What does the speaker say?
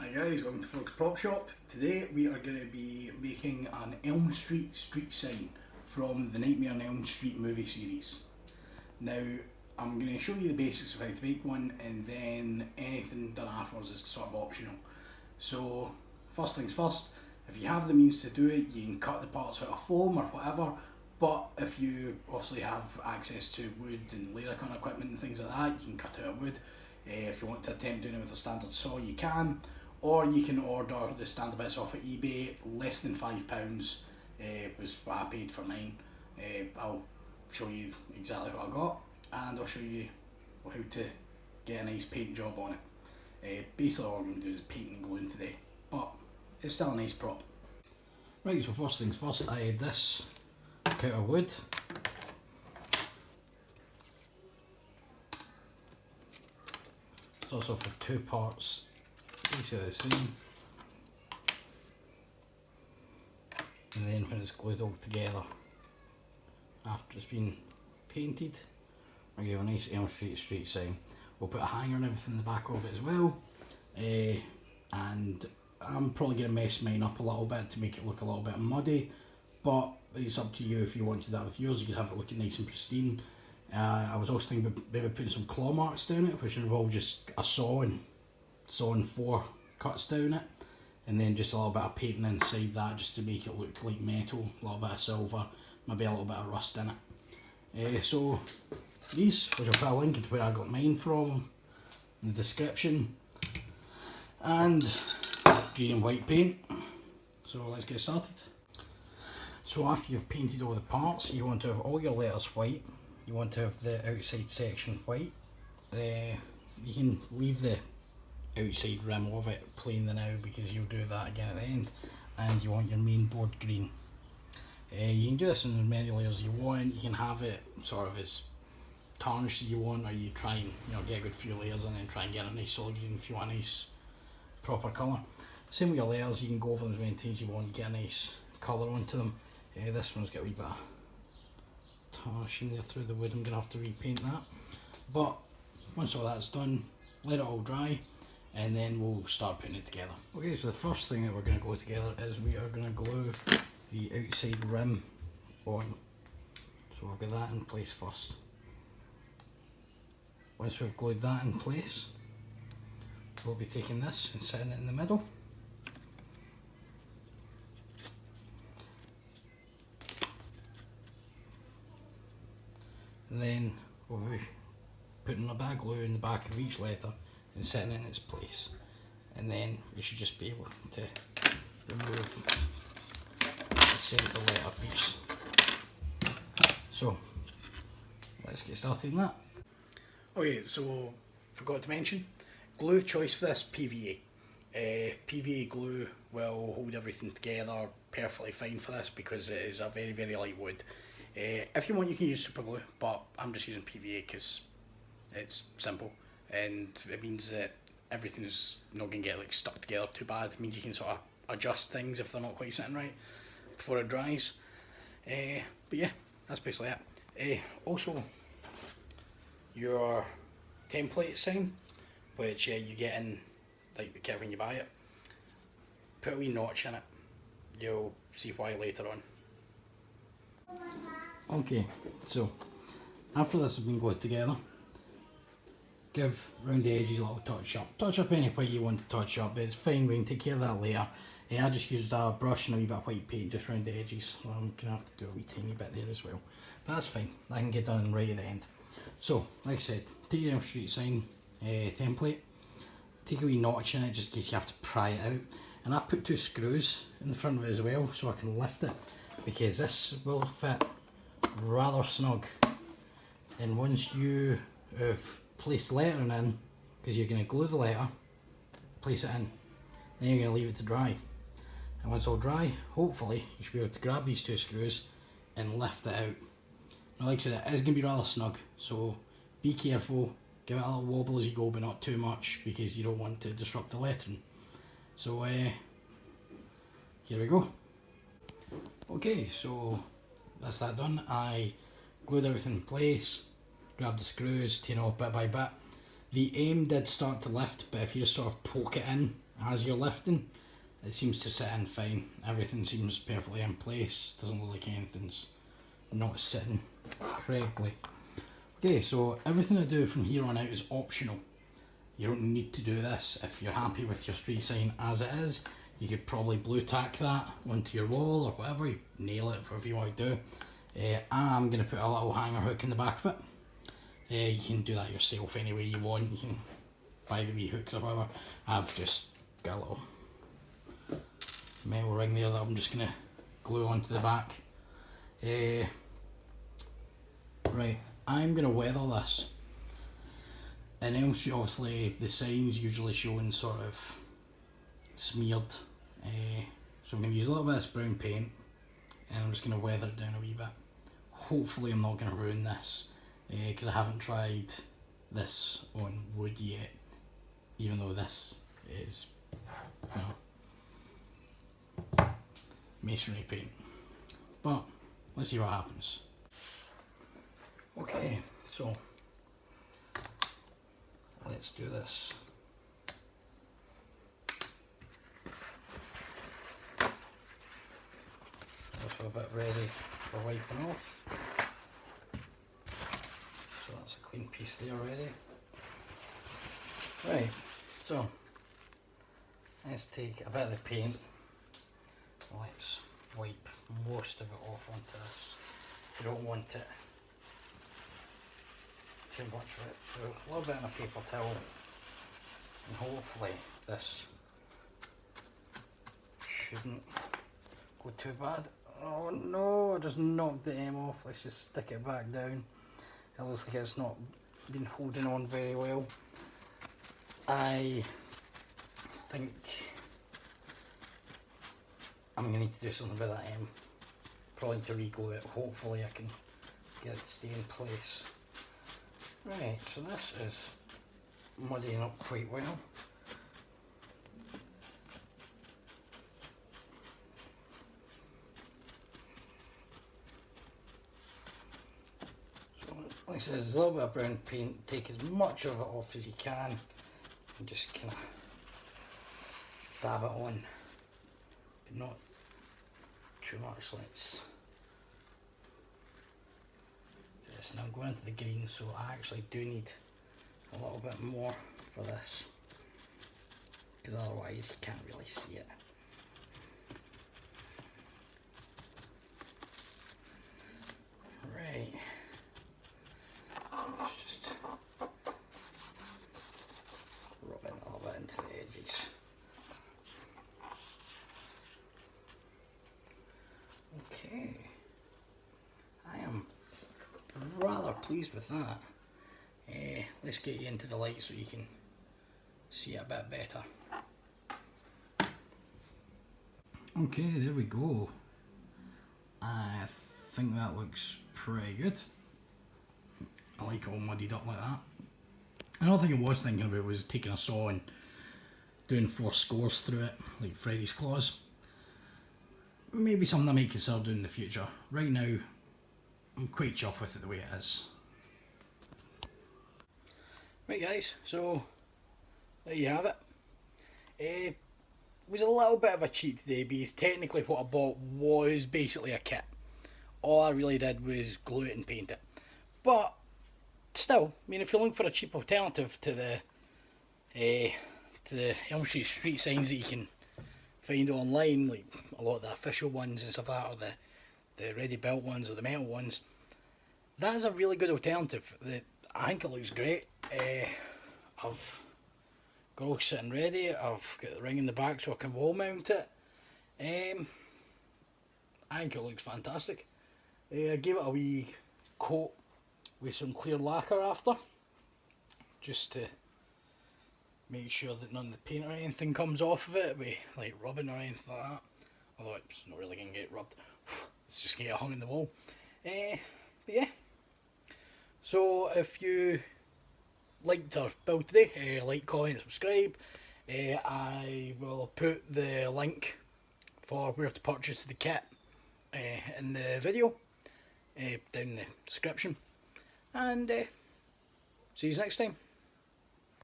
Hi guys, welcome to Frog's Prop Shop. Today we are going to be making an Elm Street street sign from the Nightmare on Elm Street movie series. Now I'm going to show you the basics of how to make one, and then anything done afterwards is sort of optional. So first things first, if you have the means to do it, you can cut the parts out of foam or whatever, but if you obviously have access to wood and laser cutting equipment and things like that, you can cut out of wood. If you want to attempt doing it with a standard saw, you can. Or you can order the standard bits off of eBay, less than £5 was what I paid for mine. I'll show you exactly what I got, and I'll show you how to get a nice paint job on it. Basically all I'm going to do is paint and gluing today, but it's still a nice prop. Right, so first things first, I had this cut of wood. It's also for two parts. Basically the same, and then when it's glued all together after it's been painted, I'll give a nice Elm Street street sign. We'll put a hanger and everything in the back of it as well, and I'm probably going to mess mine up a little bit to make it look a little bit muddy, but it's up to you. If you wanted that with yours, you could have it looking nice and pristine. I was also thinking about maybe putting some claw marks down it, which involve just a sawing 4 cuts down it, and then just a little bit of painting inside that just to make it look like metal, a little bit of silver, maybe a little bit of rust in it. So these, which I'll put a link to where I got mine from in the description, and green and white paint. So let's get started. So after you've painted all the parts, you want to have all your letters white, you want to have the outside section white. You can leave the outside rim of it plain now, because you'll do that again at the end, and you want your main board green. You can do this in as many layers as you want. You can have it sort of as tarnished as you want, or you try and get a good few layers and then try and get a nice solid green if you want a nice proper colour. Same with your layers, you can go over them as many times as you want, get a nice colour onto them. This one's got a wee bit of tarnish in there through the wood. I'm going to have to repaint that, but once all that's done, let it all dry, and then we'll start putting it together. Okay, so the first thing that we're going to glue together is we are going to glue the outside rim on. So we've got that in place first. Once we've glued that in place, we'll be taking this and setting it in the middle. And then we'll be putting a bit of glue in the back of each letter and setting it in its place, and then you should just be able to remove the centre letter piece. So let's get started on that. Okay, so forgot to mention, glue of choice for this, PVA. PVA glue will hold everything together perfectly fine for this because it is a very, very light wood. If you want, you can use super glue, but I'm just using PVA because it's simple, and it means that everything's not going to get stuck together too bad. It means you can sort of adjust things if they're not quite sitting right before it dries. But yeah, that's basically it. Also, your template sign, which you get in like the kit when you buy it, put a wee notch in it. You'll see why later on. Okay, so after this has been glued together, give round the edges a little touch up. Touch up any way you want to touch up, but it's fine, we can take care of that later. I just used a brush and a wee bit of white paint just round the edges, so I'm going to have to do a wee tiny bit there as well. But that's fine, that can get done right at the end. So, like I said, take your Elm Street sign template, take a wee notch in it just in case you have to pry it out. And I've put 2 screws in the front of it as well so I can lift it, because this will fit rather snug. And once you have placed the lettering in, because you're going to glue the letter, place it in, then you're going to leave it to dry. And once all dry, hopefully you should be able to grab these 2 screws and lift it out. Now, like I said, it is going to be rather snug, so be careful, give it a little wobble as you go, but not too much because you don't want to disrupt the lettering. So here we go. Okay, so that's that done. I glued everything in place, grabbed the screws, taken off bit by bit, The aim did start to lift, but if you just sort of poke it in as you're lifting, it seems to sit in fine. Everything seems perfectly in place. Doesn't look like anything's not sitting correctly. Okay, so everything I do from here on out is optional. You don't need to do this. If you're happy with your street sign as it is, you could probably blue tack that onto your wall or whatever. You nail it, whatever you want to do. I'm going to put a little hanger hook in the back of it. You can do that yourself any way you want. You can buy the wee hooks or whatever. I've just got a little metal ring there that I'm just going to glue onto the back. Right, I'm going to weather this. And then obviously the sign's usually showing sort of smeared. So I'm going to use a little bit of this brown paint and I'm just going to weather it down a wee bit. Hopefully I'm not going to ruin this because I haven't tried this on wood yet, even though this is, you know, masonry paint. But let's see what happens. Okay, so let's do this. Also a bit ready for wiping off. So that's a clean piece there already. Right, so let's take a bit of the paint. Let's wipe most of it off onto this. You don't want it too much of it. So a little bit on a paper towel, and hopefully this shouldn't go too bad. Oh no, I just knocked the M off. Let's just stick it back down. It looks like it's not been holding on very well. I think I'm going to need to do something with that M. Probably to re-glue it. Hopefully I can get it to stay in place. Right, so this is muddying up quite well. So like I said, there's a little bit of brown paint. Take as much of it off as you can and just kind of dab it on, but not too much. Let's just, now I'm going into the green, so I actually do need a little bit more for this, because otherwise you can't really see it. Right, let's just rub it a little bit into the edges. Okay, I am rather pleased with that. Let's get you into the light so you can see it a bit better. Okay, there we go. I think that looks pretty good. I like it all muddied up like that. Another thing I was thinking about was taking a saw and doing 4 scores through it, like Freddy's Claws. Maybe something I might consider doing in the future. Right now, I'm quite chuffed with it the way it is. Right guys, so there you have it. It was a little bit of a cheat today because technically what I bought was basically a kit. All I really did was glue it and paint it. But still, I mean, if you're looking for a cheap alternative to the Elm Street signs that you can find online, like a lot of the official ones and stuff like that, or the ready built ones or the metal ones, that is a really good alternative. I think it looks great. I've got all sitting ready. I've got the ring in the back so I can wall mount it. I think it looks fantastic. I gave it a wee coat with some clear lacquer after, just to make sure that none of the paint or anything comes off of it, with like rubbing or anything like that. Although it's not really going to get rubbed, it's just going to get hung in the wall. But yeah, so if you liked our build today, like, comment, subscribe. I will put the link for where to purchase the kit in the video down in the description, and see you next time.